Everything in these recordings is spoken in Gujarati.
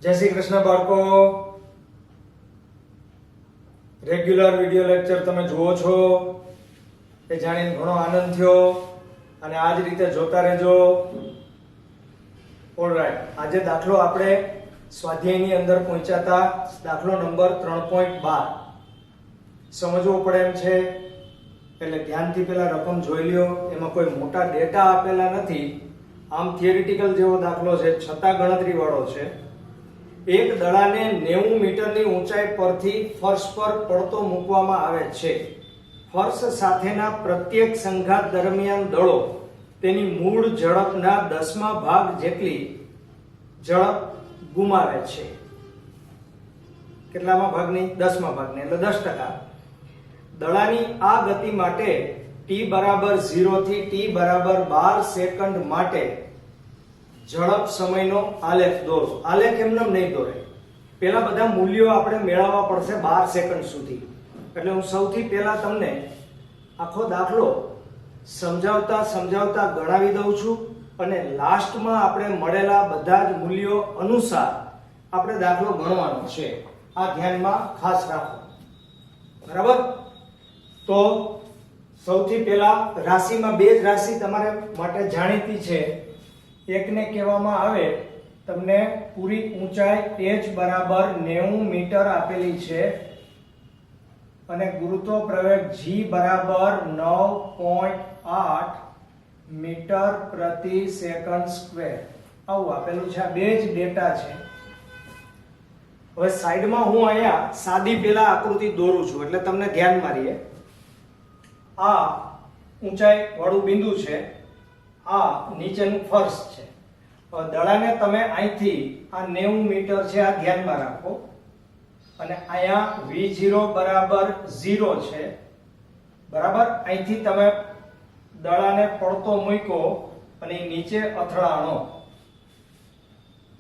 જય શ્રી કૃષ્ણ બાળકો, રેગ્યુલર વિડિયો લેક્ચર તમે જુઓ છો એ જાણીને ઘણો આનંદ થયો અને આ જ રીતે જોતા રહેજો. ઓલરાઈટ, આજે દાખલો આપણે સ્વાધ્યાયની અંદર પહોંચ્યા હતા. દાખલો નંબર 3.12 સમજવો પડે એમ છે એટલે ધ્યાનથી પહેલા રકમ જોઈ લ્યો. એમાં કોઈ મોટા ડેટા આપેલા નથી, આમ થિયરિટિકલ જેવો દાખલો છે છતાં ગણતરી વાળો છે. એક દડાને 90 મીટરની ઊંચાઈ પરથી ફર્શ પર પડતો મૂકવામાં આવે છે. ફર્શ સાથેના પ્રત્યેક સંઘાત દરમિયાન દડો તેની મૂળ ઝડપના 10મા ભાગ જેટલી ઝડપ ગુમાવે છે. કેટલામા ભાગની? 10મા ભાગની, એટલે 10%. દડાની આ ગતિ માટે t બરાબર 0 થી t બરાબર 12 સેકન્ડ માટે ઝડપ સમયનો આલેખ દોરો. આલેખ એમને નહીં દોરે, પહેલા બધા મૂલ્યો આપણે મેળવવા પડશે 12 સેકન્ડ સુધી. એટલે હું સૌથી પહેલા તમને આખો દાખલો સમજાવતા ગણાવી દઉં છું અને લાસ્ટમાં આપણે મળેલા બધા જ મૂલ્યો અનુસાર આપણે દાખલો ગણવાનો છે. આ ધ્યાનમાં ખાસ રાખો, બરાબર? તો સૌથી પહેલા રાશિમાં બે જ રાશિ તમારે માટે જાણીતી છે. એકને કહેવામાં આવે, તમને પૂરી ઊંચાઈ h બરાબર 90 મીટર આપેલી છે અને ગુરુત્વ પ્રવેગ g બરાબર 9.8 મીટર પ્રતિ સેકન્ડ સ્ક્વેર આવું આપેલું છે. આ બે જ ડેટા છે. હવે સાઈડમાં હું અહીંયા સાદી પેલા આકૃતિ દોરું છું એટલે તમને ધ્યાનમાં રહે. આ ઊંચાઈ વાળું બિંદુ છે, આ નીચેનું ફર્શ છે. દડાને તમે અહીંથી આ 90 મીટર છે આ ધ્યાનમાં રાખો અને અહીંયા v0 બરાબર 0 છે, બરાબર? અહીંથી તમે દડાને પડતો મૂક્યો અને નીચે અથડાણો.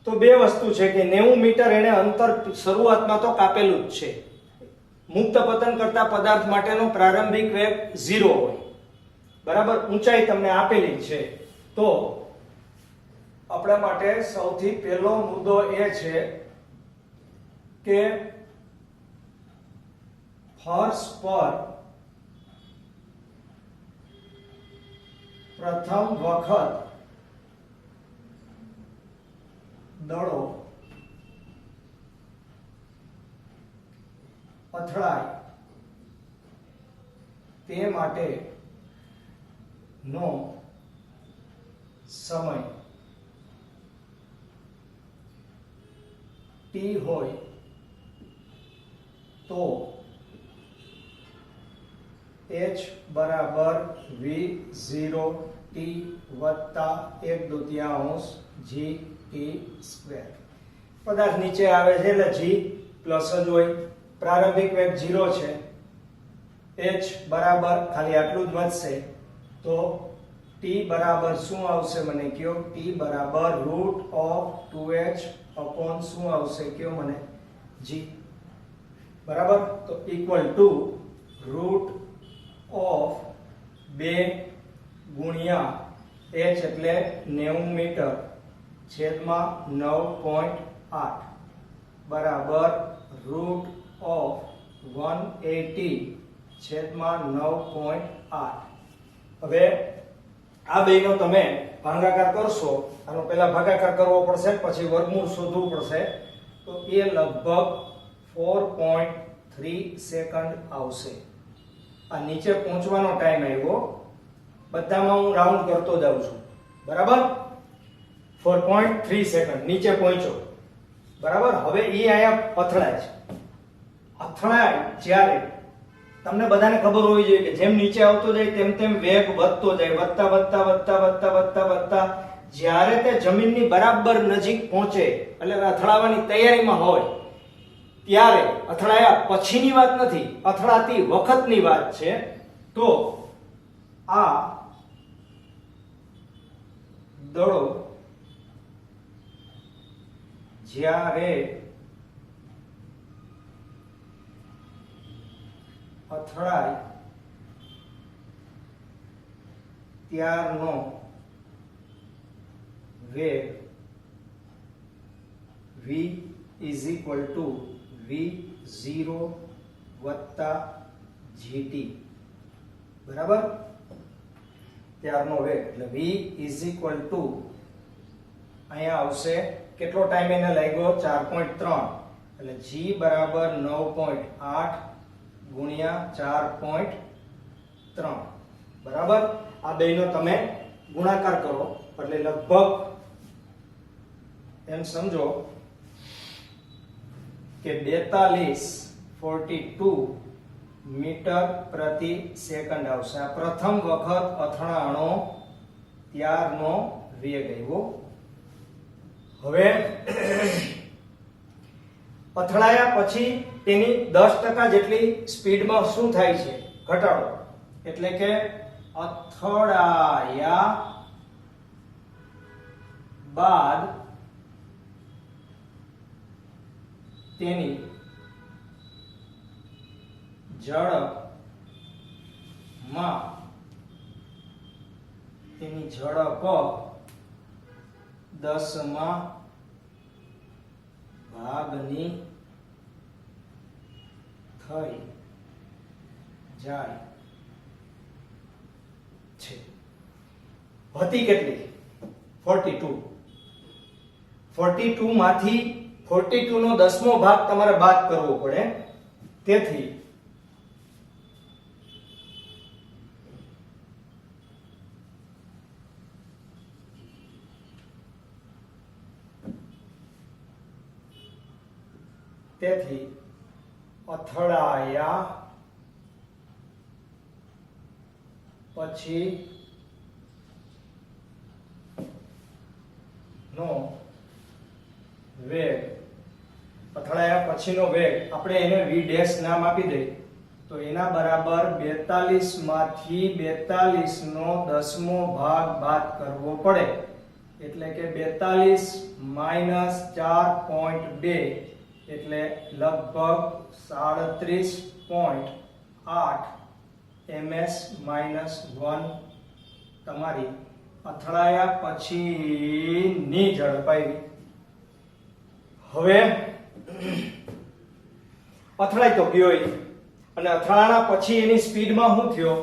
તો બે વસ્તુ છે કે 90 મીટર એને અંતર શરૂઆતમાં તો કાપેલું જ છે. મુક્ત પતન કરતા પદાર્થ માટેનો પ્રારંભિક વેગ 0 હોય, બરાબર? ઊંચાઈ તમને આપેલી છે. તો આપણા માટે સૌથી પહેલો મુદ્દો એ છે કે ફર્શ પર પ્રથમ વખત દડો અથડાય તે માટે નો સમય t હોય તો h બરાબર v0 t વત્તા 1/2 g t સ્ક્વેર. પદાર્થ નીચે આવે છે એટલે g પ્લસ જ હોય. પ્રારંભિક વેગ 0 છે, h બરાબર ખાલી આટલું જ વધશે તો t બરાબર શું આવશે મને કયો? t બરાબર √2h અપોન શું આવશે કયો મને? g, બરાબર? તો ઇક્વલ ટુ √2 ગુણ્યા h એટલે 90 મીટર છેદમાં 9.8 બરાબર √180 છેદમાં 9.8. હવે આ બેનો તમે ભાગાકાર કરશો. આનો પહેલા ભાગાકાર કરવો પડશે, પછી વર્ગમૂળ શોધવું પડશે. તો એ લગભગ 4.3 સેકન્ડ આવશે. આ નીચે પહોંચવાનો ટાઈમ આવ્યો, બધામાં હું રાઉન્ડ કરતો જાઉં છું, બરાબર? 4.3 સેકન્ડ નીચે પહોંચ્યો, બરાબર? હવે એ આયા અથડાય છે. અથડાય જ્યારે તમને બધાને ખબર હોવી જોઈએ કે જેમ નીચે આવતો જાય તેમ તેમ વેગ વધતો જાય, વધતા જ્યારે તે જમીનની બરાબર નજીક પહોંચે એટલે અથડાવાની તૈયારીમાં હોય ત્યારે, અથડાયા પછીની વાત નથી, અથડાતી વખતની વાત છે. તો આ દડો જ્યારે અથડાય ત્યારનો વેગ v is equal to v0 વત્તા gt, બરાબર. ત્યારનો વેગ એટલે v ઇઝ ઇક્વલ ટુ અહીંયા આવશે કેટલો ટાઈમ એને લાગ્યો 4.3 એટલે g બરાબર 9.8 ગુણ્યા 4.3, બરાબર. આ બેનો તમે ગુણાકાર કરો એટલે લગભગ એમ સમજો કે 42 મીટર પ્રતિ સેકન્ડ આવશે. આ પ્રથમ વખત અથડાણો ત્યારનો વેગ આવ્યો. હવે અથડાયા પછી તેની 10% જેટલી સ્પીડમાં શું થાય છે? ઘટાડો. એટલે કે અથડાયા બાદ તેની ઝડપ 10માં ભાગની થઈ જાય છે. હતી કેટલી? 42. 42 માંથી 42 નો 10મો ભાગ તમારે બાદ કરવો પડે. તેથી અથડાયા પછી નો વેગ, અથડાયા પછીનો વેગ આપણે એને v ડેશ નામ આપી દઈએ તો એના બરાબર 42 માંથી 42 નો 10મો ભાગ બાદ કરવો પડે. એટલે કે 42 માઈનસ 4.2 એટલે લગભગ 37.8 ms માઈનસ 1 તમારી અથડાયા પછીની ઝડપ આવી. હવે અથડાઈ તો ગયો અને અથડાણા પછી એની સ્પીડમાં શું થયો?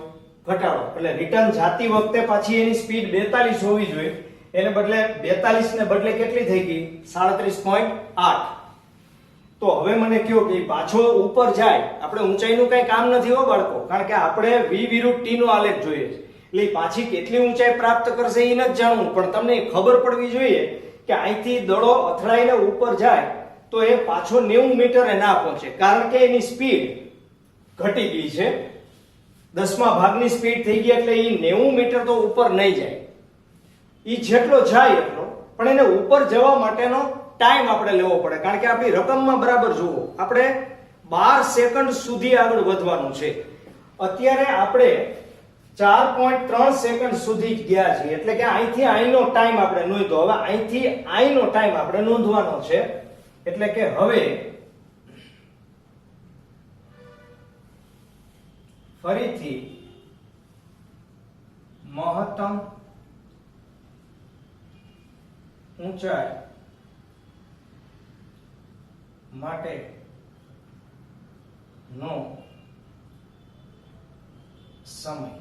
ઘટાડો. એટલે રિટર્ન જાતી વખતે પાછી એની સ્પીડ 42 હોવી જોઈએ, એને બદલે 42 ને બદલે કેટલી થઈ ગઈ? 37.8. તો હવે મને કહો કે પાછો ઉપર જાય, આપણે ઊંચાઈનું કઈ કામ નથી હો બાળકો, કારણ કે આપણે v વિરુદ્ધ t નો આલેખ જોઈએ છે. એટલે પાછી કેટલી ઊંચાઈ પ્રાપ્ત કરશે એ નથી જાણવું, પણ તમને ખબર પડવી જોઈએ કે અહીંથી દડો અથડાઈને ઉપર જાય તો એ પાછો 90 મીટરે ના પહોંચે, કારણ કે એની સ્પીડ ઘટી ગઈ છે. 10મા ભાગની સ્પીડ થઈ ગઈ એટલે એ 90 મીટર તો ઉપર નહીં જાય. એ જેટલો જાય એટલો, પણ એને ઉપર જવા માટેનો ટાઈમ આપણે લેવો પડે, કારણ કે આપણી રકમમાં બરાબર જુઓ, આપણે 12 સેકન્ડ સુધી આગળ વધવાનું છે. અત્યારે આપણે 4.3 સેકન્ડ સુધી ગયા છીએ, એટલે કે અહીંથી અહીંનો ટાઈમ આપણે નોંધો. હવે અહીંથી અહીંનો ટાઈમ આપણે નોંધવાનો છે. એટલે કે હવે ફરીથી મહત્તમ ઊંચાઈ માટે નો સમય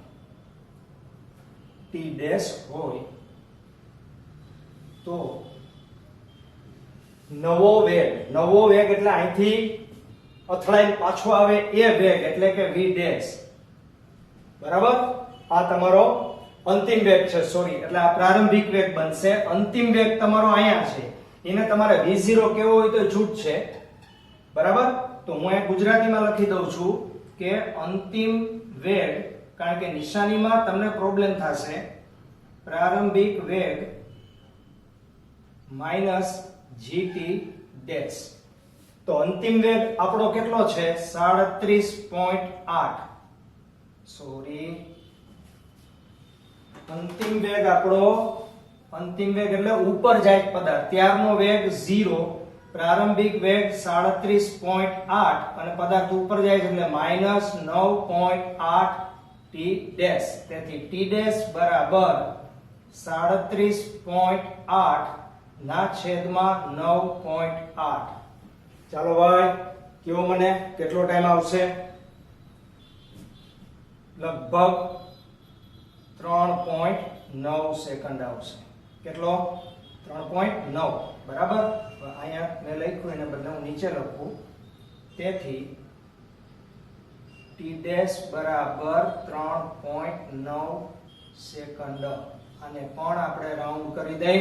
t ડેશ હોય તો નવો વેગ એટલે અહીંથી અથડાઈને પાછો આવે એ વેગ એટલે કે v ડેશ, બરાબર. આ તમારો અંતિમ વેગ છે, સોરી, એટલે આ પ્રારંભિક વેગ બનશે. અંતિમ વેગ તમારો અહીંયા છે, એને તમારે v0 કેવો હોય તો છૂટ છે, બરાબર. તો હું અહીં ગુજરાતીમાં લખી દઉં છું કે અંતિમ વેગ, કારણ કે નિશાનીમાં તમને પ્રોબ્લેમ થશે. પ્રારંભિક વેગ માઈનસ gt ડેશ. તો અંતિમ વેગ આપણો કેટલો છે? 37.8. સોરી, અંતિમ વેગ આપણો, અંતિમ વેગ એટલે ઉપર જાય પદાર્થ ત્યારનો વેગ 0, પ્રારંભિક વેગ 37.8 અને પદાર્થ ઉપર જાય છે એટલે -9.8 t ડેશ. તેથી t ડેશ બરાબર 37.8 ના છેદમાં 9.8. ચાલો ભાઈ કેવો મને કેટલો ટાઈમ આવશે? લગભગ 3.9 સેકન્ડ આવશે. કેટલો? 3.9. બરાબર. અહીંયા મેં લખ્યું એને બદલે હું નીચે લખું. તેથી t ડેશ બરાબર 3.9 સેકન્ડ. આને પણ આપણે રાઉન્ડ કરી દઈએ.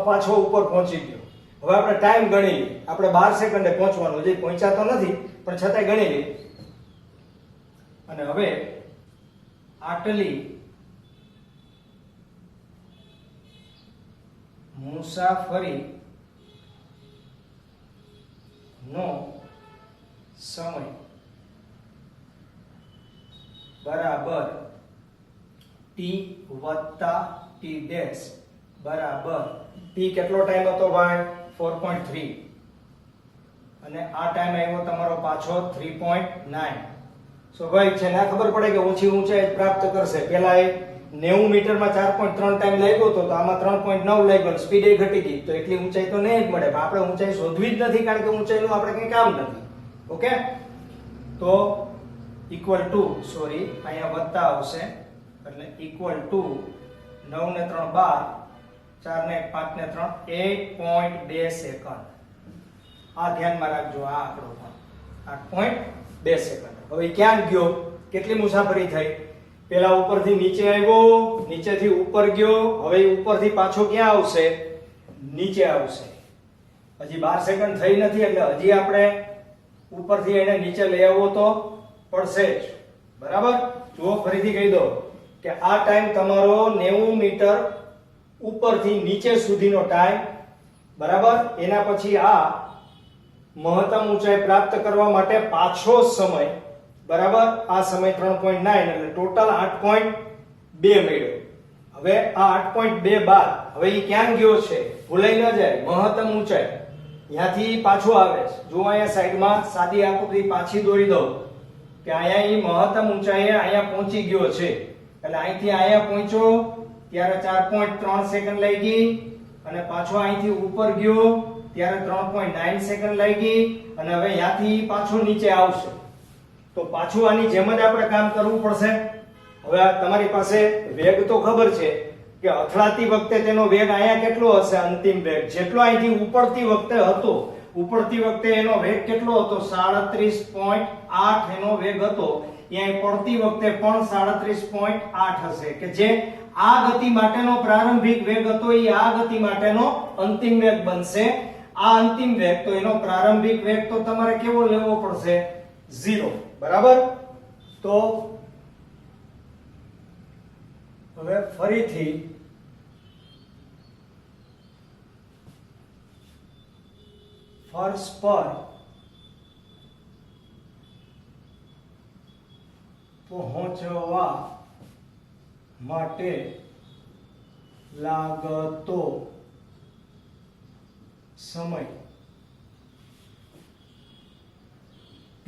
પાછો ઉપર પહોંચી ગયો. હવે આપણે ટાઈમ ગણી લઈએ. આપણે 12 સેકન્ડે પહોંચવાનું. હજી પહોંચ્યા તો નથી પણ છતાંય ગણી લઈએ. અને હવે આટલી મુસાફરી નો સમય બરાબર t વત્તા t ડેશ બરાબર t કેટલો ટાઈમ હતો ભાઈ? 4.3. અને આ ટાઈમ આવ્યો તમારો પાછો 3.9. સ્વાભાવિક છે ના ખબર પડે કે ઊંચી ઊંચાઈ પ્રાપ્ત કરશે. પહેલા એ 90 મીટરમાં 4.3 ટાઈમ લાગ્યો તો આમાં 3.9 લાગ્યો. સ્પીડ એ ઘટી ગઈ તો એટલી ઊંચાઈ તો નહીં જ મળે. આપણે ઊંચાઈ શોધવી જ નથી કારણ કે ઊંચાઈનું આપણે કંઈ કામ નથી. ઓકે, તો ઇક્વલ ટુ અહીંયા વત્તા આવશે એટલે ઇક્વલ ટુ 9 ને 3 12, 4 ને 1 5 ને 3 8.2 સેકન્ડ. આ ધ્યાનમાં રાખજો. આ આંકડો પણ 8.2 સેકન્ડ. હવે ક્યાં ગયો? કેટલી મુસાફરી થઈ? પેલા ઉપરથી નીચે આવ્યો, નીચેથી ઉપર ગયો. હવે ઉપરથી પાછો ક્યાં આવશે? નીચે આવશે. હજી 12 સેકન્ડ થઈ નથી એટલે હજી આપણે ઉપરથી એને નીચે લઈ આવવો તો પડશે જ. બરાબર. જુઓ ફરીથી કહી દો કે આ ટાઈમ તમારો 90 મીટર ઉપરથી નીચે સુધીનો ટાઈમ. બરાબર. એના પછી આ મહત્તમ ઊંચાઈ પ્રાપ્ત કરવા માટે પાછો સમય. બરાબર. આ સમય 3.9 એટલે ટોટલ 8.2 મળ્યો. હવે આ 8.2 બાદ હવે એ ક્યાં ગયો છે? ભૂલાઈ ન જાય. મહત્તમ ઊંચાઈ ત્યાંથી પાછો આવે છે. જો અહીંયા સાઈડમાં સાદી આકૃતિ પાછી દોરી દઉં કે અહીંયા એ મહત્તમ ઊંચાઈએ અહીંયા પહોંચી ગયો છે. એટલે અહીંથી અહીંયા પહોંચ્યો ત્યારે 4.3 સેકન્ડ લાગી અને પાછો અહીંથી ઉપર ગયો ત્યારે 3.9 સેકન્ડ લાગી અને હવે ત્યાંથી પાછો નીચે આવશે. તો પાછું આની જેમ જ આપણે કામ કરવું પડશે. હવે તમારી પાસે વેગ તો ખબર છે કે અથડાતી વખતે તેનો વેગ અહીંયા કેટલો હશે? અંતિમ વેગ જેટલો અહીંથી ઉપડતી વખતે હતો. ઉપડતી વખતે એનો વેગ કેટલો હતો? 37.8 એનો વેગ હતો. અહીંયા પડતી વખતે પણ 37.8 હશે કે જે આ ગતિ માટેનો પ્રારંભિક વેગ હતો એ આ ગતિ માટેનો અંતિમ વેગ બનશે. આ અંતિમ વેગ તો એનો પ્રારંભિક વેગ તો તમારે કેવો લેવો પડશે? 0. બરાબર. તો હવે ફરીથી ફર્શ પર પહોંચવા માટે લાગતો સમય t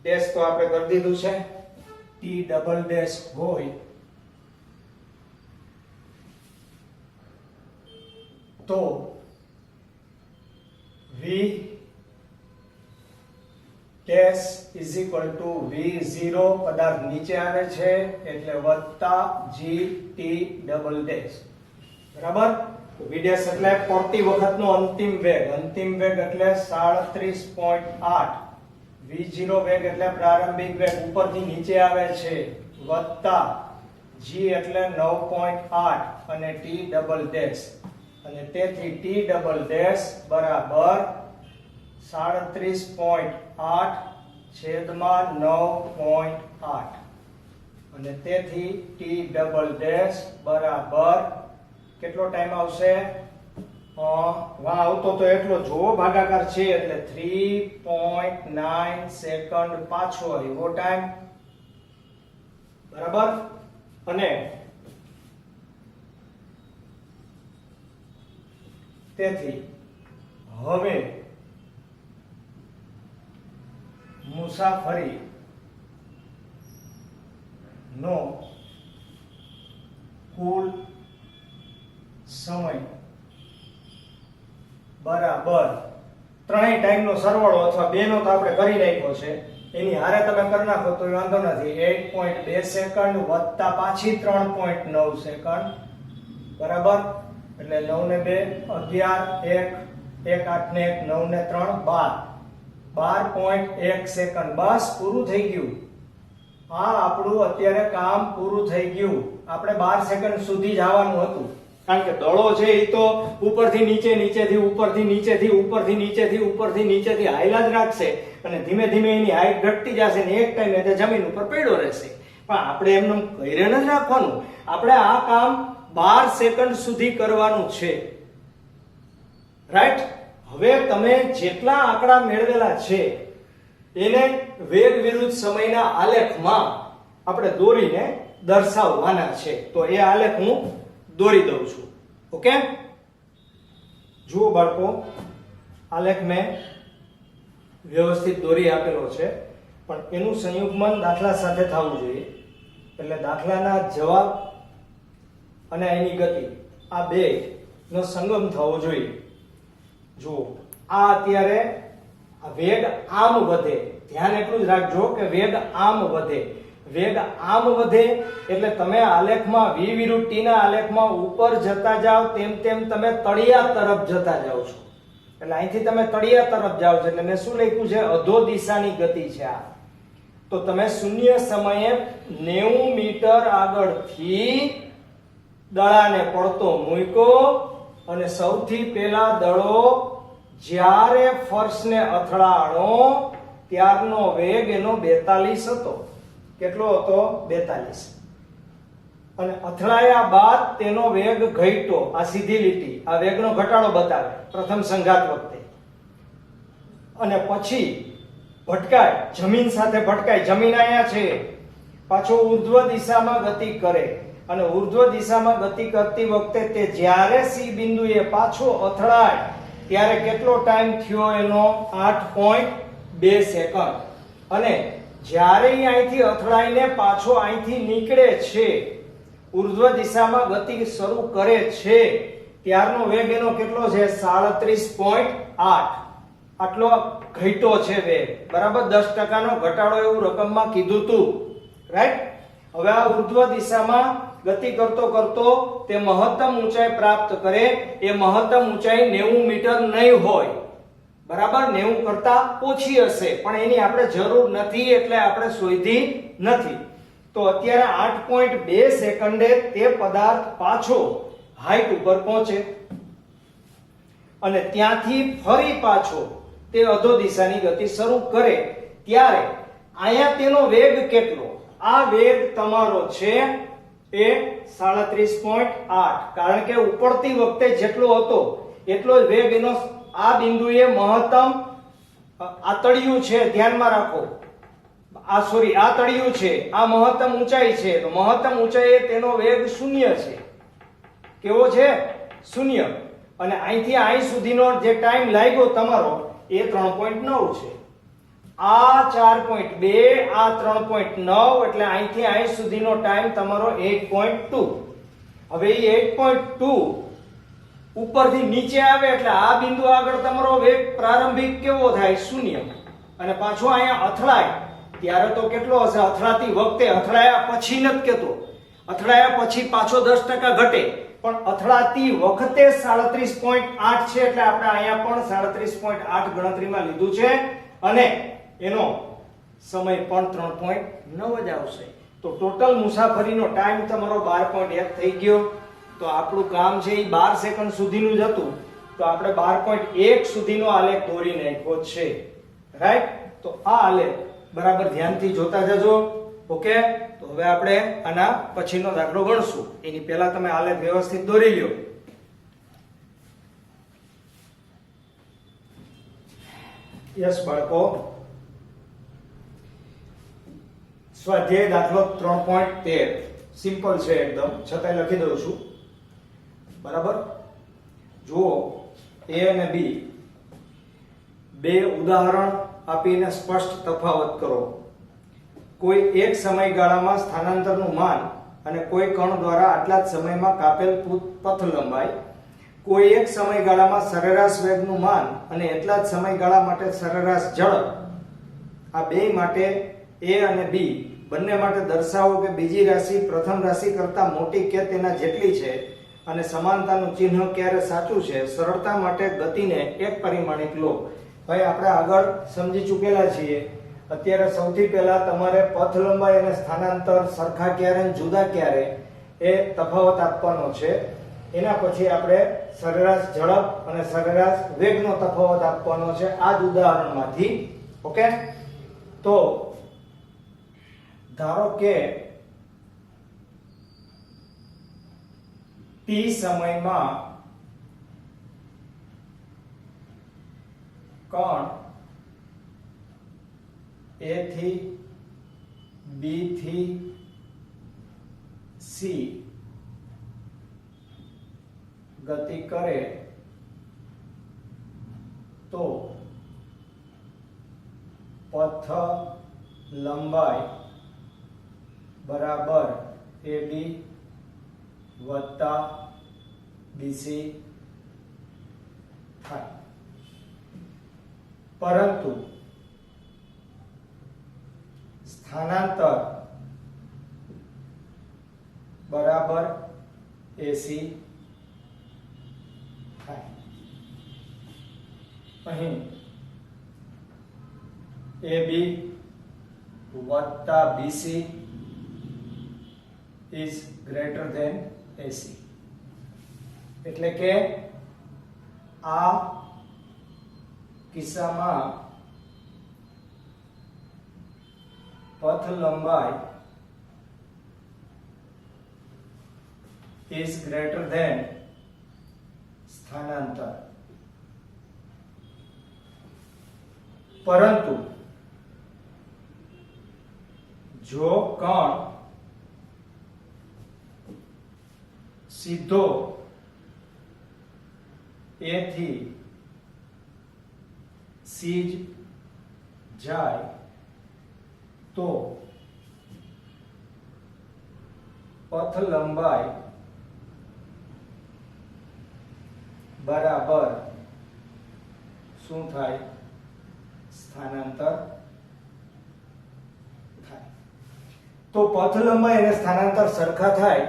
ડેશ તો આપણે કરી દીધું છે. t ડબલ ડેશ હોય તો v dash is equal to v0 પદાર્થ નીચે આવે છે એટલે વત્તા gt ડબલ ડેશ. બરાબર. v ડેશ એટલે પડતી વખતનો અંતિમ વેગ. અંતિમ વેગ એટલે 37.8. v0 વેગ એટલે પ્રારંભિક વેગ ઉપરથી નીચે આવે છે વત્તા g એટલે 9.8 અને t ડબલ ડેશ. અને તેથી t ડબલ ડેશ બરાબર 37.8 છેદમાં 9.8 અને તેથી t ડબલ ડેશ બરાબર કેટલો ટાઈમ આવશે? વાહ આવતો તો એટલો જોવો ભાગાકાર છે એટલે 3.9 સેકન્ડ પાછો આવ્યો ટાઈમ. બરાબર. અને તેથી હવે મુસાફરી નો કુલ સમય બરાબર ત્રણેય ટાઈમનો સરવાળો અથવા બેનો તો આપણે કરી નાખ્યો છે, એની હારે તમે કરી નાખો તો વાંધો નથી. 8.2 સેકન્ડ વત્તા પાછી 3.9 સેકન્ડ બરાબર, એટલે 9 ને 2 11, 1 8 ને 1 9 ને 3 12, 12.1 સેકન્ડ. બસ પૂરું થઈ ગયું. આ આપણું અત્યારે કામ પૂરું થઈ ગયું. આપણે 12 સેકન્ડ સુધી જ આવવાનું હતું, કારણ કે દળો છે એ તો ઉપરથી નીચે, નીચેથી ઉપરથી, નીચેથી ઉપરથી, નીચેથી ઉપરથી, નીચેથી હાઈલા જ રાખશે અને ધીમે ધીમે એની હાઈટ ઘટતી જશે ને એક ટાઈમે તે જમીન ઉપર પડ્યો રહેશે. પણ આપણે એમને ઘરે ન જ રાખવાનું. આપણે આ કામ 12 સેકન્ડ સુધી કરવાનું છે. રાઈટ? હવે તમે જેટલા આંકડા મેળવેલા છે એને વેગ વિરુદ્ધ સમયના આલેખમાં આપણે દોરીને દર્શાવવાના છે. તો એ આલેખ હું દોરી દઉં છું. ઓકે, જુઓ બાળકો, આલેખ મેં વ્યવસ્થિત દોરી આપેલો છે, પણ એનું સંયુગ્મન દાખલા સાથે થવું જોઈએ. એટલે દાખલાના જવાબ અને એની ગતિ આ બે નો સંગમ થવો જોઈએ. જુઓ, આ અત્યારે વેગ આમ વધે, ધ્યાન એટલું જ રાખજો કે વેગ આમ વધે. વેગ આમ વધે એટલે તમે આલેખમાં v વિરુદ્ધ t ના આલેખમાં ઉપર જતા જાવ તેમ તેમ તમે તળિયા તરફ જતા જાવ છો. એટલે અહીંથી તમે તળિયા તરફ જાવ છો એટલે મેં શું લખ્યું છે? અધો દિશાની ગતિ છે આ. તો તમે શૂન્ય સમયે 90 મીટર આગળથી દડાને પડતો મૂક્યો અને સૌથી પહેલા દડો જ્યારે ફર્શને અથડાણો ત્યારનો વેગ એનો 42 હતો. કેટલો હતો? 42. અને અથડાયા બાદ તેનો વેગ ઘટ્યો. આ સીધી લીટી આ વેગનો ઘટાડો બતાવે પ્રથમ સંઘાત વખતે. અને પછી ભટકાય, જમીન સાથે ભટકાય. જમીન અહીંયા છે, પાછો ઉર્ધ્વ દિશામાં ગતિ કરે અને ઉર્ધ્વ દિશામાં ગતિ કરતી વખતે તે જ્યારે સી બિંદુએ પાછો અથડાય ત્યારે કેટલો ટાઈમ થયો એનો? 8.2 સેકન્ડ. અને જ્યારે અહીંથી અથડાઈને પાછો અહીંથી નીકળે છે, ઉર્ધ્વ દિશામાં ગતિ શરૂ કરે છે, ત્યારનો વેગ એનો કેટલો છે? 37.8. આટલો ઘટ્યો છે વેગ. બરાબર, 10% નો ઘટાડો એવું રકમમાં કીધું તું. રાઈટ? હવે આ ઉર્ધ્વ દિશામાં ગતિ કરતો કરતો તે મહત્તમ ઊંચાઈ પ્રાપ્ત કરે. એ મહત્તમ ઊંચાઈ 90 મીટર નહીં હોય. બરાબર, 90 કરતા ઓછી હશે, પણ એની આપણે જરૂર નથી એટલે આપણે શોધી નથી. તો અત્યારે 8.2 સેકન્ડે તે પદાર્થ પાછો હાઈટ ઉપર પહોંચે અને ત્યાંથી ફરી પાછો તે અધો દિશાની ગતિ શરૂ કરે ત્યારે અહીંયા તેનો વેગ કેટલો? આ વેગ તમારો છે એ 37.8. કારણ કે ઉપડતી વખતે જેટલો હતો એટલો જ વેગ એનો આ બિંદુએ મહત્તમ. આ તળિયું છે, ધ્યાનમાં રાખો. આ તળિયું છે, આ મહત્તમ ઊંચાઈ છે. તો મહત્તમ ઊંચાઈએ તેનો વેગ 0 છે. કેવો છે? 0. અને અહીંથી અહીં સુધીનો જે ટાઈમ લાગ્યો તમારો એ 3.9 છે. આ 4.2, આ 3.9, એટલે અહીંથી અહીં સુધીનો ટાઈમ તમારો 8.2. હવે એ 8.2 ઉપરથી નીચે આવે એટલે આ બિંદુ આગળ તમારો વેગ પ્રારંભિક કેવો થાય? 0. અને પાછો અહીંયા અથડાય ત્યારે તો કેટલો હશે? અથડાતી વખતે, અથડાયા પછી નથી કેતો, અથડાયા પછી પાછો 10% ઘટે, પણ અથડાતી વખતે 37.8 છે એટલે આપણે અહીંયા પણ 37.8 ગણતરીમાં લીધું છે અને એનો સમય પણ 3.9 જ આવશે. તો ટોટલ મુસાફરીનો ટાઈમ તમારો 12.1 થઈ ગયો. તો આપણું કામ છે એ 12 સેકન્ડ સુધીનું જ હતું, તો આપણે 12.1 સુધીનો આલેખ દોરી નાખ્યો છે. રાઈટ? તો આ આલેખ બરાબર ધ્યાનથી જોતા જજો. ઓકે, તો હવે આપણે આના પછીનો દાખલો ગણશું. એની પહેલા તમે આલેખ વ્યવસ્થિત દોરી લ્યો. યસ બાળકો, સ્વાધ્યાય દાખલો 3.13 સિમ્પલ છે એકદમ, છતાંય લખી દઉં છું. બરાબર, જુઓ, A અને B બે ઉદાહરણ આપીને સ્પષ્ટ તફાવત કરો. કોઈ એક સમયગાળામાં સ્થાનાંતરનું માન અને કોઈ કણ દ્વારા આટલા જ સમયમાં કાપેલ પથ લંબાઈ કોઈ એક સમયગાળામાં સરેરાશ વેગનું માન અને એટલા જ સમયગાળા માટે સરેરાશ ઝડપ, આ બે માટે A અને B બંને માટે દર્શાવો કે બીજી રાશિ પ્રથમ રાશિ કરતાં મોટી કે તેના જેટલી છે અને સમાનતાનું ચિહ્ન ક્યારે સાચું છે. સરળતા માટે ગતિને એક પરિમાણિક લો. ભાઈ આપણે આગળ સમજી ચૂકેલા છીએ. અત્યારે સૌથી પહેલા તમારે પથ લંબાઈ અને સ્થાનાંતર સરખા ક્યારે અને જુદા ક્યારે એ તફાવત આપવાનો છે. એના પછી આપણે સરેરાશ ઝડપ અને સરેરાશ વેગનો તફાવત આપવાનો છે આ જ ઉદાહરણમાંથી. ઓકે, તો ધારો કે t સમયમાં કણ A થી B થી C ગતિ કરે તો પથ લંબાઈ બરાબર AB વત્તા BC થાય. પરંતુ સ્થાનાંતર બરાબર AC થાય. અહીં AB વત્તા BC is greater than AC. એટલે કે આ કિસ્સામાં પથ લંબાઈ is greater than સ્થાનાંતર. પરંતુ જો કણ સીધો A થી C જાય તો પથ લંબાઈ બરાબર શું થાય? સ્થાનાંતર થાય. તો પથ લંબાઈ અને સ્થાનાંતર સરખા થાય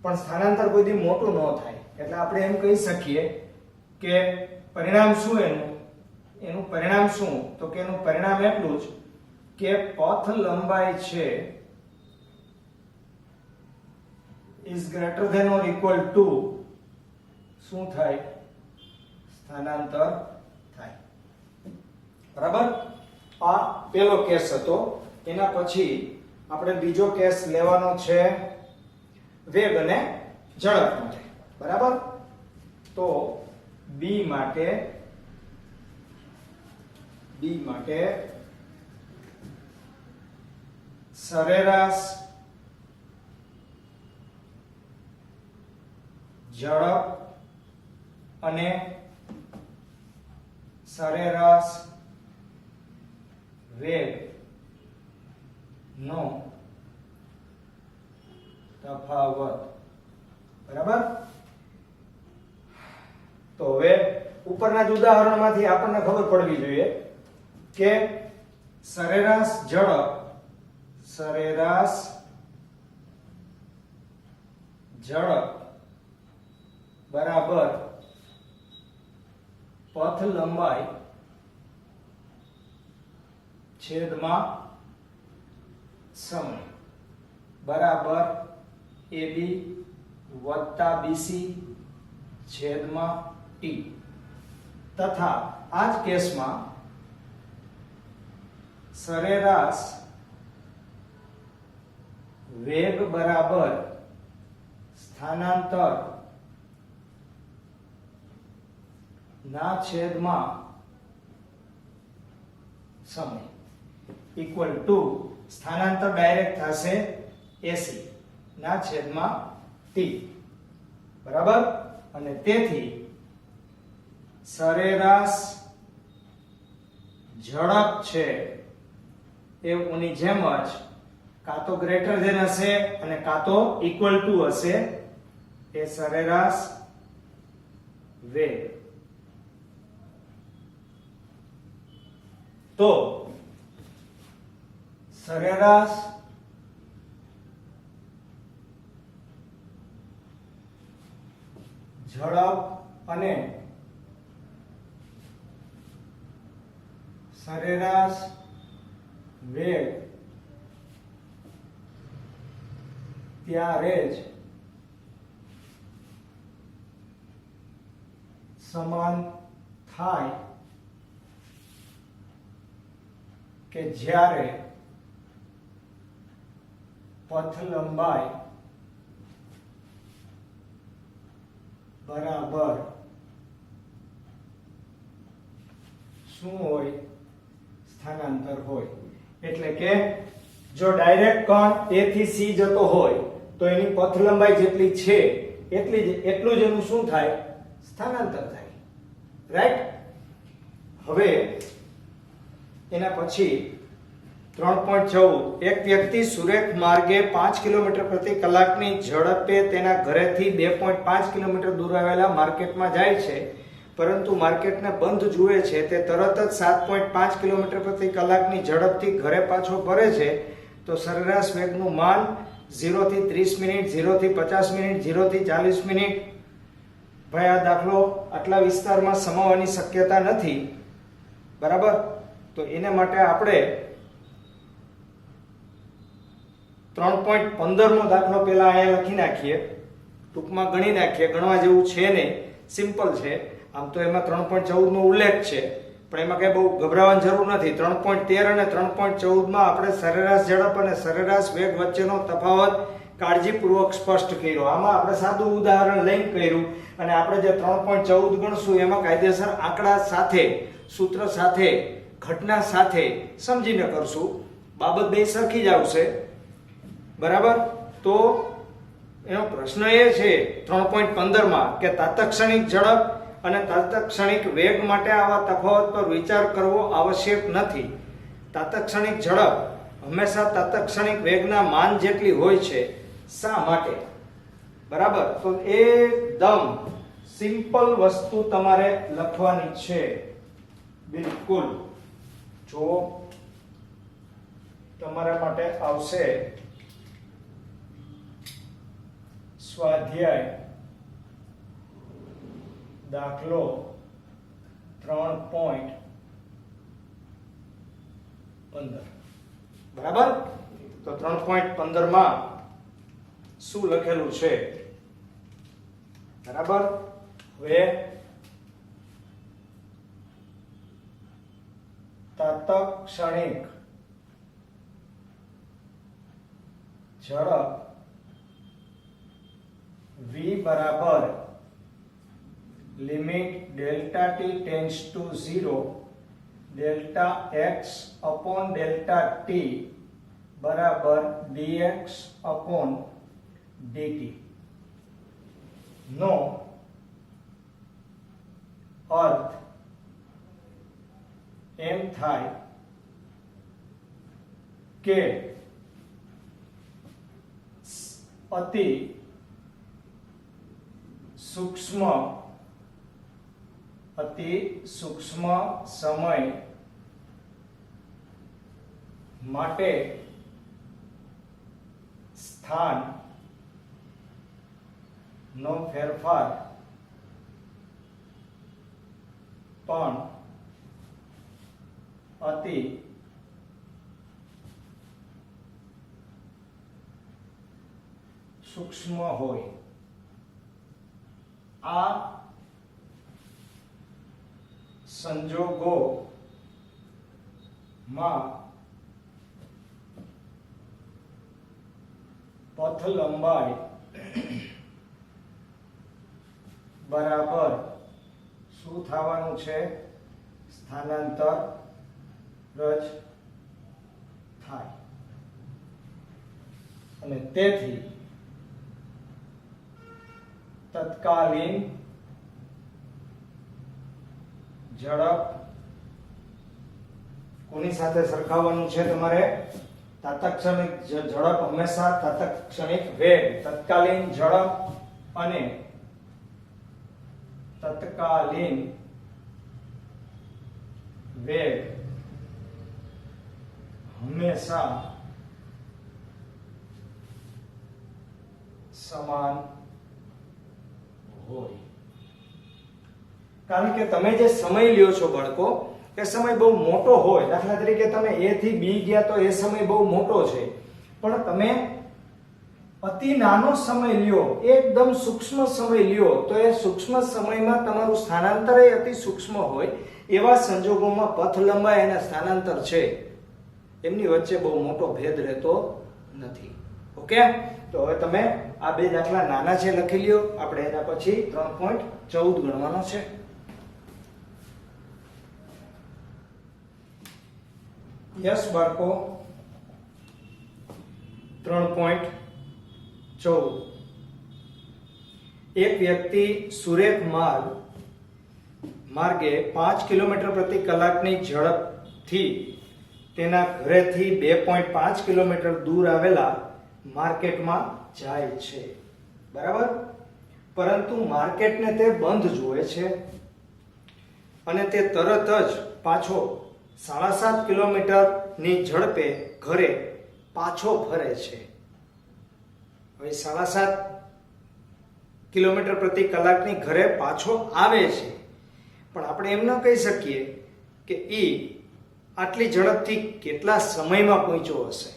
પણ સ્થાનાંતર કોઈ દી મોટું ન થાય. એટલે આપણે એમ કહી શકીએ કે પરિણામ શું એનું પરિણામ શું? તો કે એનું પરિણામ એટલું જ કે પથ લંબાઈ છે is greater than or equal to શું થાય? સ્થાનાંતર થાય. બરાબર? આ પહેલો કેસ હતો. એના પછી આપણે બીજો કેસ લેવાનો છે વેગ અને ઝડપ માટે. બરાબર? તો B માટે સરેરાશ ઝડપ અને સરેરાશ વેગ નો તફાવત. બરાબર? તો હવે ઉપરના જ ઉદાહરણમાંથી આપણને ખબર પડવી જોઈએ કે સરેરાશ ઝડપ બરાબર પથ લંબાઈ છેદમાં સમય બરાબર AB વત્તા BC છેદમાં T. તથા આ જ કેસમાં સરેરાશ વેગ બરાબર સ્થાનાંતર ના છેદમાં સમય ઇક્વલ ટુ સ્થાનાંતર ડાયરેક્ટ થશે AC ના છેદમાં T. બરાબર? અને તેથી સરેરાશ ઝડપ છે એ ઉની જેમ જ કાં તો ગ્રેટર ધેન હશે અને કાં તો ઇક્વલ ટુ હશે. એ સરેરાશ વેગ. તો સરેરાશ ઝડપ અને સરેરાશ વેગ ત્યારે જ સમાન થાય કે જ્યારે પથ લંબાઈ બરાબર શું હોય? સ્થાનાંતર હોય. એટલે કે જો ડાયરેક્ટ કણ A થી C જતો હોય તો એની પથ લંબાઈ જેટલી છે એટલું જ એનું શું થાય? સ્થાનાંતર થાય. રાઈટ? હવે એના પછી 3.14 એક વ્યક્તિ સુરેખ માર્ગે 5 કિલોમીટર પ્રતિ કલાકની ઝડપે તેના ઘરેથી 2.5 કિલોમીટર દૂર આવેલા માર્કેટમાં જાય છે, પરંતુ માર્કેટને બંધ જુએ છે. તે તરત જ 7.5 કિલોમીટર પ્રતિ કલાકની ઝડપથી ઘરે પાછો ફરે છે. તો સરેરાશ વેગનું માન 0 થી 30 મિનિટ, 0 થી 50 મિનિટ, 0 થી 40 મિનિટ. ભાઈ આ દાખલો આટલા વિસ્તારમાં સમાવવાની શક્યતા નથી, બરાબર? તો એને માટે આપણે 3.15 નો દાખલો પહેલા અહીંયા લખી નાખીએ, ટૂંકમાં ગણી નાખીએ. ગણવા જેવું છે નહીં, સિમ્પલ છે. આમ તો એમાં 3.14 નો ઉલ્લેખ છે, પણ એમાં કઈ બહુ ગભરાવાની જરૂર નથી. 3.13 અને 3.14 માં આપણે સરેરાશ ઝડપ અને સરેરાશ વેગ વચ્ચેનો તફાવત કાળજીપૂર્વક સ્પષ્ટ કર્યો. આમાં આપણે સાદું ઉદાહરણ લઈને કર્યું, અને આપણે જે 3.14 ગણશું એમાં કાયદેસર આંકડા સાથે, સૂત્ર સાથે, ઘટના સાથે સમજીને કરશું. બાબત બે સરખી જ આવશે, બરાબર? તો એનો પ્રશ્ન એ છે 3.15 માં કે તાત્ક્ષણિક ઝડપ અને તાત્ક્ષણિક વેગ માટે આવા તફાવત પર વિચાર કરવો આવશ્યક નથી. તાત્ક્ષણિક ઝડપ હંમેશા તાત્ક્ષણિક વેગના માન જેટલી હોય છે. શા માટે? બરાબર? તો એકદમ સિમ્પલ વસ્તુ તમારે લખવાની છે. બિલકુલ. જો તમારા માટે આવશે સ્વાધ્યાય દાખલો 3.15. બરાબર? તો 3.15 માં શું લખેલું છે? બરાબર? હવે તાત્ક્ષણિક ઝડપ v બરાબર limit delta t tends to 0 delta x upon delta t બરાબર dx અપોન dt નો અર્થ એમ થાય કે અતિ સૂક્ષ્મ સમય માટે સ્થાન નો ફેરફાર પણ અતિ સૂક્ષ્મ હોય. આ સંજોગોમાં પથ લંબાઈ બરાબર શું થવાનું છે? સ્થાનાંતર જ થાય. અને તેથી તત્કાલીન ઝડપ કોની સાથે સરખાવવાનું છે તમારે? તાત્ક્ષણિક ઝડપ હંમેશા તાત્ક્ષણિક વેગ, તત્કાલીન ઝડપ અને તત્કાલીન વેગ હંમેશા સમાન હોય. કારણ કે તમે જે સમય લ્યો છો બાળકો, એ સમય બહુ મોટો હોય. દાખલા તરીકે તમે A થી B ગયા તો એ સમય બહુ મોટો છે, પણ તમે અતિ નાનો સમય લ્યો, એકદમ સૂક્ષ્મ સમય લ્યો, તો એ સૂક્ષ્મ સમયમાં તમારું સ્થાનાંતર એ અતિ સૂક્ષ્મ હોય. એવા સંજોગોમાં પથ લંબાઈ અને સ્થાનાંતર છે એમની વચ્ચે બહુ મોટો ભેદ રહેતો નથી. ઓકે, તો હવે તમે આ બે દાખલા નાના છે લખી લ્યો. આપણે એના પછી 3.14 ગણવાનો છે. યસ બાળકો, 3.14. એક વ્યક્તિ સુરેખ માર્ગે 5 કિલોમીટર પ્રતિ કલાકની ઝડપથી તેના ઘરેથી 2.5 કિલોમીટર દૂર આવેલા માર્કેટમાં જાય છે. બરાબર? પરંતુ માર્કેટને તે બંધ જુએ છે અને તે તરત જ પાછો 7.5 કિલોમીટરની ઝડપે ઘરે પાછો ફરે છે. હવે 7.5 કિલોમીટર પ્રતિ કલાકની ઘરે પાછો આવે છે, પણ આપણે એમ ન કહી શકીએ કે આટલી ઝડપથી કેટલા સમયમાં પહોંચ્યો હશે.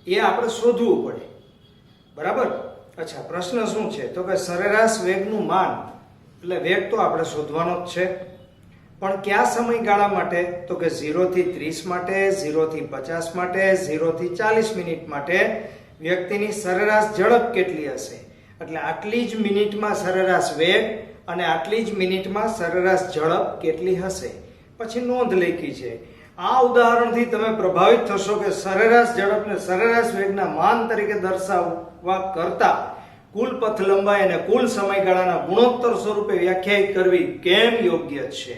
એ આપણે શોધવું પડે. બરાબર? અચ્છા, પ્રશ્ન શું છે? તો કે સરેરાશ વેગનું માન, એટલે વેગ તો આપણે શોધવાનો જ છે, પણ કયા સમયગાળા માટે? તો કે 0 થી 30 માટે, 0 થી 50 માટે, 0 થી 40 મિનિટ માટે વ્યક્તિની સરેરાશ ઝડપ કેટલી હશે? એટલે આટલી જ મિનિટમાં સરેરાશ વેગ અને આટલી જ મિનિટમાં સરેરાશ ઝડપ કેટલી હશે? પછી નોંધ લખી છે. આ ઉદાહરણથી તમે પ્રભાવિત થશો કે સરેરાશ ઝડપને સરેરાશ વેગના માન તરીકે દર્શાવવા કરતા કુલ પથ લંબાઈ અને કુલ સમયગાળાના ગુણોત્તર સ્વરૂપે વ્યાખ્યાયિત કરવી કેમ યોગ્ય છે?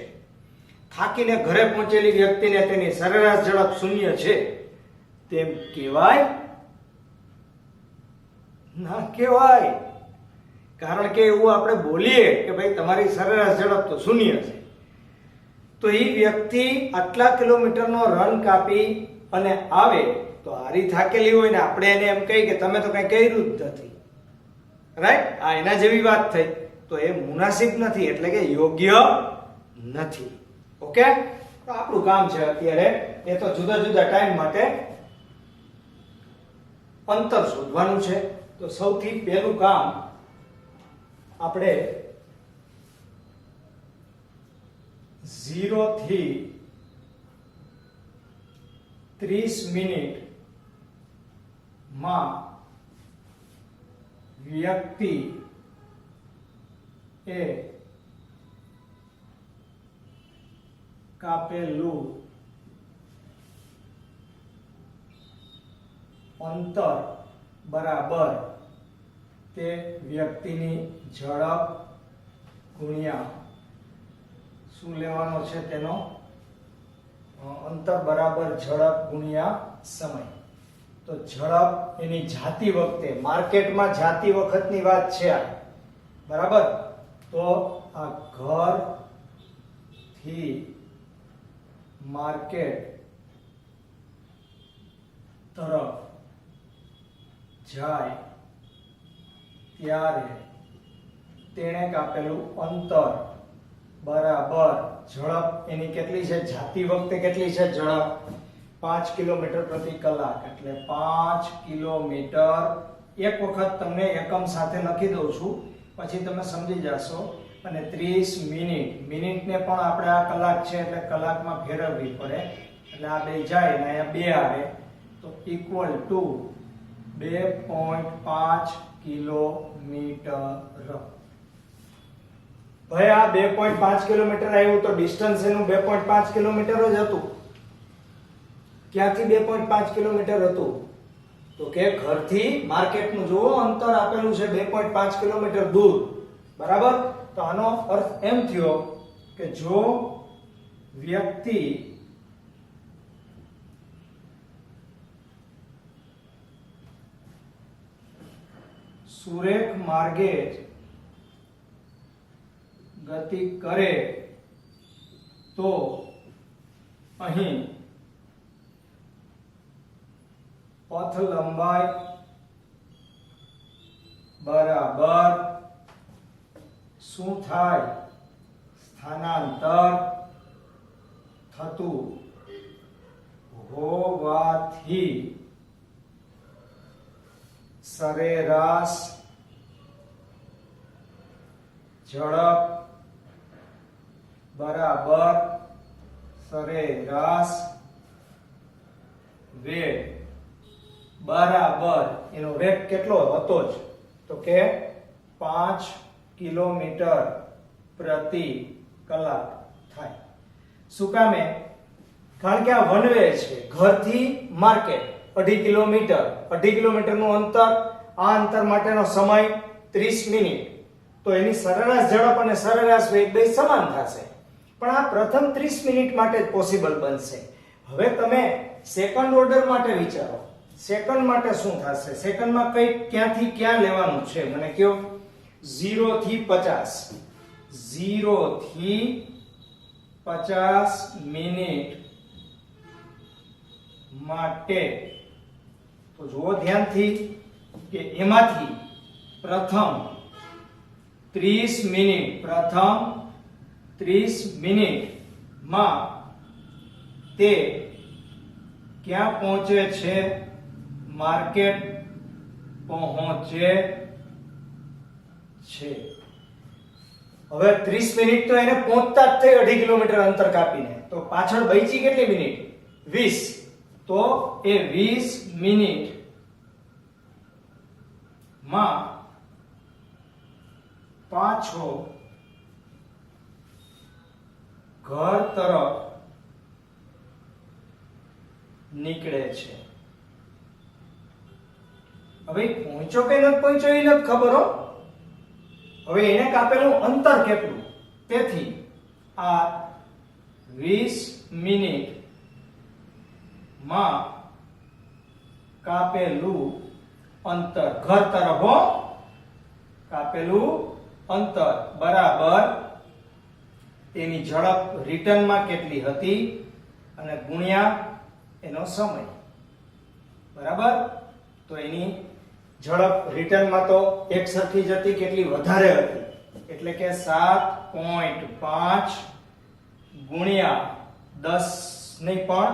થાકીને ઘરે પહોંચેલી વ્યક્તિને તેની સરેરાશ ઝડપ 0 છે તેમ કહેવાય? ના કહેવાય. કારણ કે એવું આપણે બોલીએ કે ભાઈ તમારી સરેરાશ ઝડપ તો 0 છે, તો એ વ્યક્તિ આટલા કિલોમીટરનો રન કાપી અને આવે તો હારી થાકેલી હોય ને આપણે એને એમ કહીએ કે તમે તો કઈ કર્યું જ નથી. રાઈટ? આ એના જેવી વાત થઈ. તો એ મુનાસિબ નથી, એટલે કે યોગ્ય નથી. ઓકે, તો આપણું કામ છે અત્યારે એ તો જુદા જુદા ટાઈમ માટે અંતર શોધવાનું છે. તો સૌથી પહેલું કામ આપણે 0 થી 30 મિનિટ માં વ્યક્તિ એ કાપેલું અંતર બરાબર તે વ્યક્તિની ઝડપ ગુણ્યા શું લેવાનો છે? તેનો અંતર બરાબર ઝડપ ગુણ્યા સમય. તો ઝડપ એની જાતી વખતે, માર્કેટમાં જાતી વખતની વાત છે આ. બરાબર? તો આ ઘર થી માર્કેટ તરફ જાય ત્યારે તેણે કાપેલું અંતર બરાબર ઝડપ એની કેટલી છે? જાતી વખતે કેટલી છે ઝડપ? 5 કિલોમીટર પ્રતિ કલાક. એટલે 5 કિલોમીટર. એક વખત તમને એકમ સાથે લખી દઉં છું, પછી તમે સમજી જશો. અને 30 મિનિટ, મિનિટને પણ આપણે આ કલાક છે એટલે કલાકમાં ફેરવવી પડે. એટલે આ બે જાય અને અહીંયા 2 આવે તો ઇક્વલ ટુ 2.5 કિલોમીટર. ભાઈ આ 2.5 કિલોમીટર આવ્યું તો ડિસ્ટન્સ એનું 2.5 કિલોમીટર જ હતું. ક્યાંથી 2.5 કિલોમીટર હતું? તો કે ઘરથી માર્કેટનું જુઓ અંતર આપેલું છે 2.5 કિલોમીટર દૂર. બરાબર? તો આનો અર્થ એમ થયો કે જો વ્યક્તિ સુરેખ માર્ગે ગતિ કરે તો અહીં પથ લંબાઈ બરાબર શું થાય? સ્થાનાંતર થતું હોવાથી સરેરાશ ઝડપ બરાબર સરેરાશ વેગ બરાબર એનો વેગ કેટલો હતો જ તો કે 5 કિલોમીટર પ્રતિ કલાક થાય. શું કામે? કારણ કે આ વન વે છે, ઘરથી માર્કેટ 2.5 કિલોમીટર, 2.5 કિલોમીટરનું અંતર, આ અંતર માટેનો સમય 30 મિનિટ. તો એની સરેરાશ ઝડપ અને સરેરાશ વેગ બે સમાન થશે, પણ આ પ્રથમ 30 મિનિટ માટે જ પોસિબલ બનશે. હવે તમે સેકન્ડ ઓર્ડર માટે વિચારો. સેકન્ડ માટે શું થશે? સેકન્ડમાં કઈ ક્યાંથી ક્યાં લેવાનું છે મને કયો? 0 થી 50. 0 થી 50 મિનિટ માટે તો જુઓ ધ્યાનથી કે એમાંથી પ્રથમ 30 મિનિટમાં તે ક્યાં પહોંચે છે? માર્કેટ પહોંચે છે. હવે 30 મિનિટ તો એને પહોંચતા જ થઈ 2.5 કિલોમીટર અંતર કાપીને, તો પાછળ બચી કેટલી મિનિટ? 20. તો એ 20 મિનિટ માં પાછો ઘર તરફ નીકળે છે. હવે પહોંચ્યો કે નથી પહોંચ્યો એ નથી ખબર હો. હવે એને કાપેલું અંતર કેટલું? તેથી આ 20 મિનિટ માં કાપેલું અંતર ઘર તરફ હો, કાપેલું અંતર બરાબર તેની ઝડપ રિટર્નમાં કેટલી હતી અને ગુણ્યા એનો સમય. બરાબર? તો એની ઝડપ રિટર્નમાં તો એક સરખી જ હતી, કેટલી વધારે હતી, એટલે કે 7.5 ગુણ્યા 10 નહીં પણ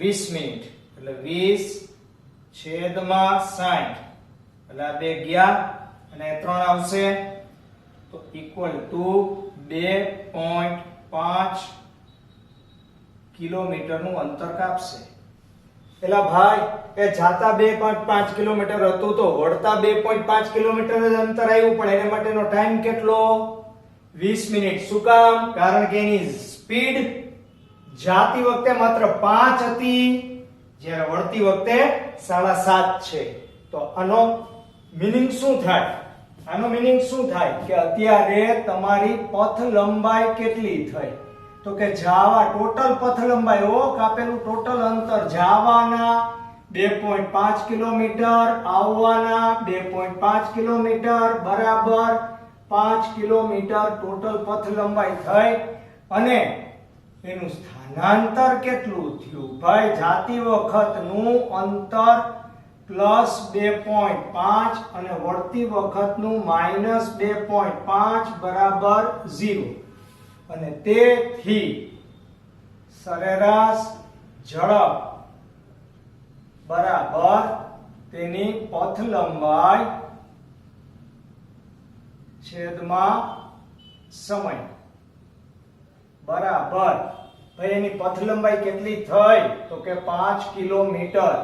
20 મિનિટ એટલે 20/60 એટલે આ બે ગયા અને 3 આવશે તો ઇક્વલ ટુ 2.5 કિલોમીટરનું અંતર કાપશે. એલા ભાઈ એ જાતા 2.5 કિલોમીટર હતું તો વળતા 2.5 કિલોમીટર જ અંતર આવ્યું, પણ એને માટેનો ટાઈમ કેટલો? 20 મિનિટ. શું કામ? કારણ કે એની સ્પીડ જાતી વખતે માત્ર 5 હતી, જ્યારે વળતી વખતે 7.5 છે. તો આનો મીનિંગ શું થાય? આનો મીનિંગ શું થાય કે અત્યારે તમારી પથ લંબાઈ કેટલી થઈ? તો કે જાવા ટોટલ પથ લંબાઈ હો, કાપેલું ટોટલ અંતર જાવાના 2.5 કિલોમીટર, આવવાના 2.5 કિલોમીટર બરાબર 5 કિલોમીટર ટોટલ પથ લંબાઈ થઈ. અને એનું સ્થાનાંતર કેટલું થયું? ભાઈ જાતી વખતનું અંતર પ્લસ 2.5 અને વળતી વખતનું માઈનસ 2.5 બરાબર 0. અને તેથી સરેરાશ ઝડપ બરાબર તેની પથ લંબાઈ છેદમાં સમય બરાબર. ભાઈ એની પથ લંબાઈ કેટલી થઈ? તો કે 5 કિલોમીટર.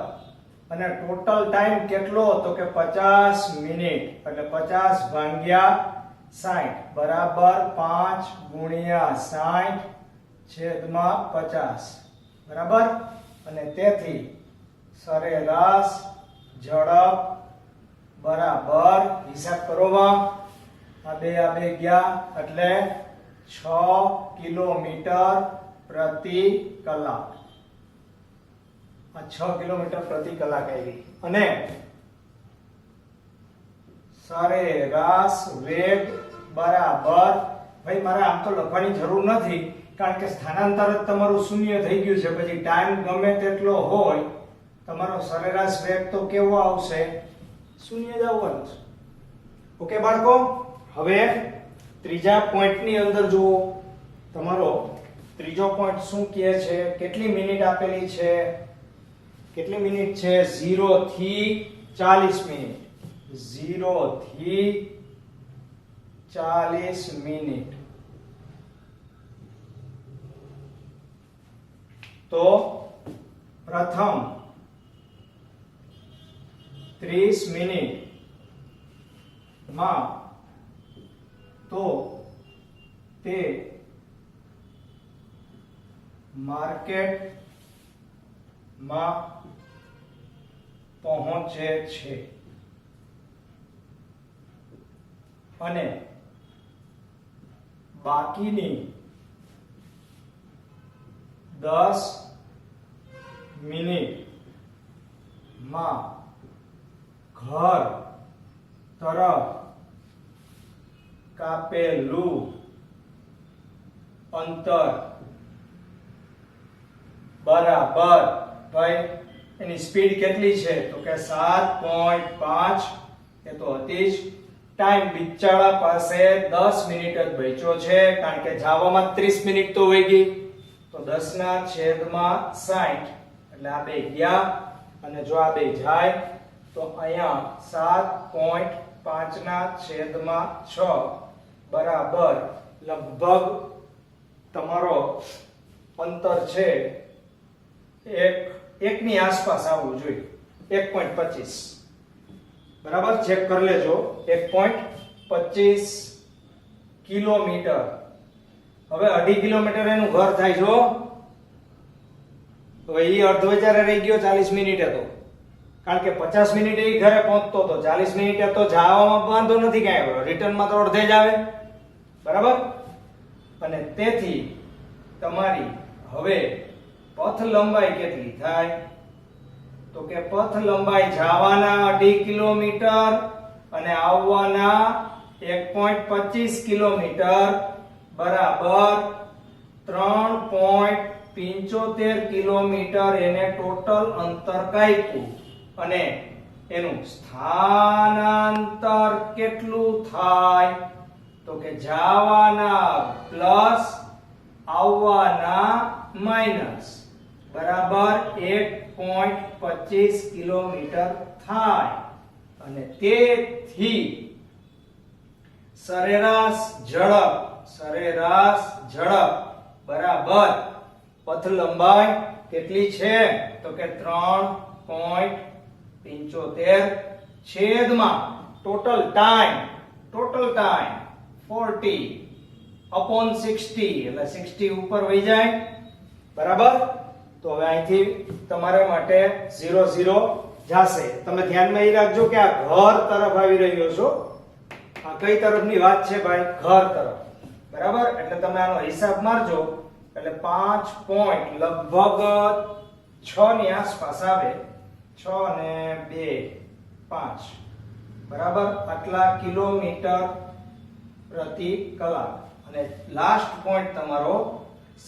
અને ટોટલ ટાઈમ કેટલો? તો કે 50 મિનિટ એટલે 50 ભાગ્યા 60 બરાબર 5 ગુણ્યા 60 છેદમાં 50 બરાબર. અને તેથી સરેરાશ ઝડપ બરાબર હિસાબ કરવામાં આ બે ગયા એટલે 6 કિલોમીટર પ્રતિ કલાક. આ 6 કિલોમીટર પ્રતિ કલાક આવી. અને સરેરાશ વેગ બરાબર ભાઈ મારે આમ તો લખવાની જરૂર નથી, કારણ કે સ્થાનાંતર જ તમારું શૂન્ય થઈ ગયું છે. પછી ટાઈમ ગમે તેટલો હોય, તમારો સરેરાશ વેગ તો કેવો આવશે? શૂન્ય જ આવવાનો છે. ઓકે બાળકો, હવે ત્રીજા પોઈન્ટની અંદર જુઓ. તમારો ત્રીજો પોઈન્ટ શું કહે છે? કેટલી મિનિટ આપેલી છે? કેટલી મિનિટ છે? 0 થી 40 મિનિટ. 0 થી 40 મિનિટ. તો પ્રથમ 30 મિનિટ માં તો તે માર્કેટ માં પહોંચે છે અને બાકીની 10 મિનિટ માં ઘર તરફ કાપેલું અંતર બરાબર. ભાઈ એની સ્પીડ કેટલી છે? તો કે 7.5. એ તો હતી જ. ટાઈમ બિચારા પાસે 10 મિનિટ જ બચ્યો છે, કારણ કે જવામાં 30 મિનિટ તો વહી ગઈ. તો 10/60 એટલે આ બે ગયા, અને જો આ બે જાય તો અહીંયા 7.5/6 બરાબર લગભગ તમારો અંતર છે એકની આસપાસ આવવું જોઈએ. 1.25 બરાબર. ચેક કરી લેજો. 1.25 કિલોમીટર. હવે 2.5 કિલોમીટર એનું ઘર થાય જો. હવે એ અડધો વિચારે રહી ગયો 40 મિનિટે તો, કારણ કે 50 મિનિટે એ ઘરે પહોંચતો તો 40 મિનિટે તો જવામાં વાંધો નથી કાંઈ, રિટર્નમાં તો અડધે જ આવે. બરાબર. અને તેથી તમારી હવે પથ લંબાઈ કેટલી થાય? તો કે પથ લંબાઈ જવાના 2.5 કિલોમીટર અને આવવાના 1.25 કિલોમીટર બરાબર 3.75 કિલોમીટર એને ટોટલ અંતર કાપ્યું. અને એનું સ્થાનાંતર કેટલું થાય? તો કે જવાના પ્લસ આવવાના માઈનસ બરાબર 1.25 કિલોમીટર થાય. અને તેથી સરેરાશ ઝડપ બરાબર પથ લંબાઈ કેટલી છે? તો કે 3.75 છેદમાં ટોટલ ટાઈમ 40/60 એટલે 60 ઉપર વહી જાય. બરાબર. તો હવે અહીંથી તમારા માટે 0 0 જાશે. તમે ધ્યાનમાં એ રાખજો કે આ ઘર તરફ આવી રહ્યો છો. આ કઈ તરફની વાત છે ભાઈ? ઘર તરફ. બરાબર. એટલે તમે આનો હિસાબ મારજો એટલે 5 પોઈન્ટ લગભગ 6 ની આસપાસ આવે. 6 અને 2 5 બરાબર આટલા કિલોમીટર પ્રતિ કલાક. અને લાસ્ટ પોઈન્ટ તમારો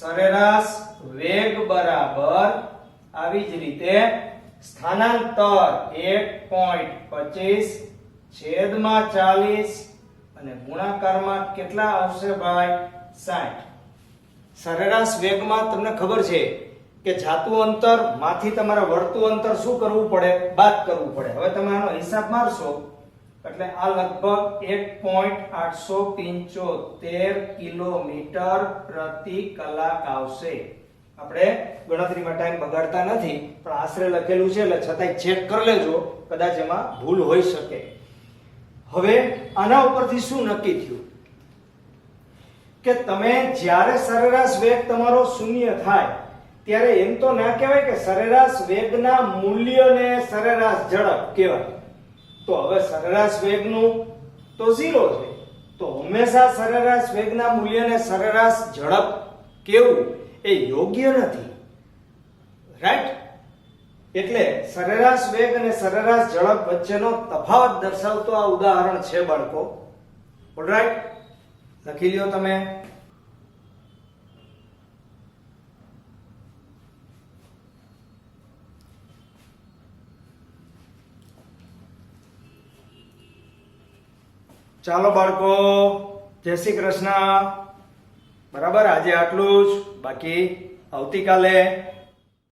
સરેરાશ વેગ બરાબર આવી જ રીતે સ્થાનાંતર 1.25 છેદમાં 40 અને ગુણાકારમાં કેટલા આવશે ભાઈ? 60. સરેરાશ વેગમાં તમને ખબર છે કે જાતું અંતર માંથી તમારે વળતું અંતર શું કરવું પડે? બાદ કરવું પડે. હવે તમે આનો હિસાબ મારશો એટલે આ લગભગ 1.875 કિલોમીટર પ્રતિ કલાક આવશે. આપણે ગણતરીમાં ટાઈમ બગાડતા નથી, પણ આશરે લખેલું છે એટલે છતાંય ચેક કરી લેજો, કદાચ એમાં ભૂલ હોઈ શકે. હવે આના ઉપરથી શું નક્કી થયું કે તમે જ્યારે સરેરાશ વેગ તમારો શૂન્ય થાય ત્યારે એમ તો ના કહેવાય કે સરેરાશ વેગના મૂલ્યને સરેરાશ ઝડપ કહેવાય. તો હવે સરેરાશ વેગનું તો 0 છે, તો હંમેશા સરેરાશ વેગના મૂલ્યને સરેરાશ ઝડપ કેવું એ યોગ્ય નથી. રાઈટ? એટલે સરેરાશ વેગ અને સરેરાશ ઝડપ વચ્ચેનો તફાવત દર્શાવતો આ ઉદાહરણ છે બાળકો. ઓલરાઈટ? લખી લ્યો તમે. ચાલો બાળકો, જય શ્રી કૃષ્ણ. બરાબર, આજે આટલું જ. બાકી આવતીકાલે